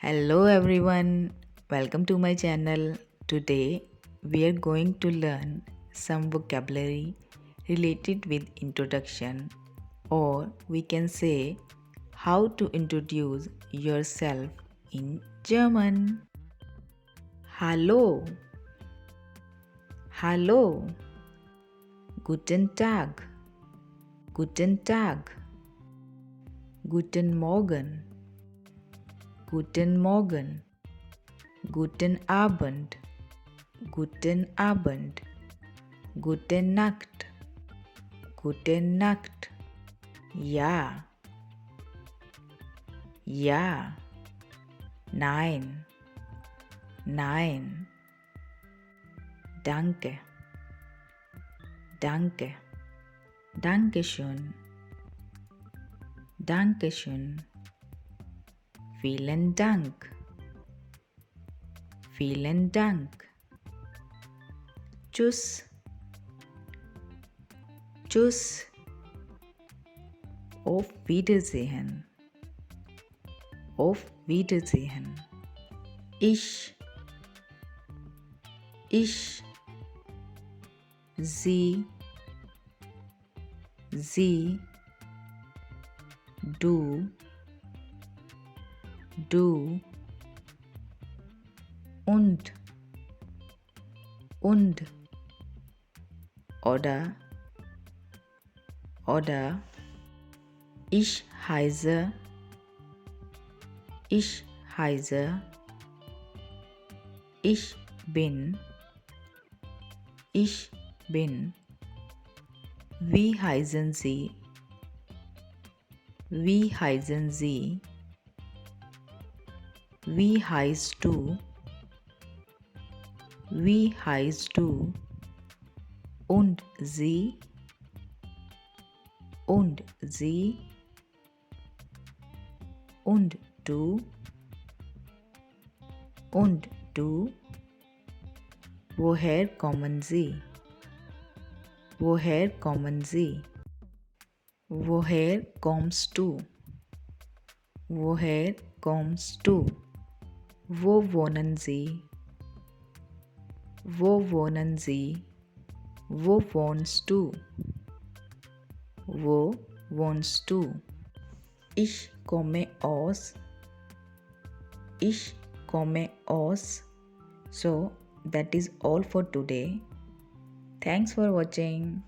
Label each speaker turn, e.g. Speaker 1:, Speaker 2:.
Speaker 1: Hello everyone, welcome to my channel. Today we are going to learn some vocabulary related with introduction, or we can say how to introduce yourself in German. Hallo, hallo, guten Tag, guten Tag, guten Morgen, guten Morgen, guten Abend, guten Abend, gute Nacht, gute Nacht. Ja, ja, nein, nein, danke, danke, Dankeschön, Dankeschön, vielen Dank, vielen Dank. Tschüss, tschüss, auf Wiedersehen, auf Wiedersehen. Ich, ich, sie, sie, du, du und, und, oder, ich heiße, ich heiße, ich bin, ich bin, wie heißen Sie, wie heißen Sie, wie heißt du, wie heißt du, und sie, und sie, und du, und du, woher kommen Sie, woher kommen Sie, woher kommst du, woher kommst du, wo wohnen Sie, wo wohnen Sie, wo wohnst du, wo wohnst du. Ich komme aus, ich komme aus. So that is all for today. Thanks for watching.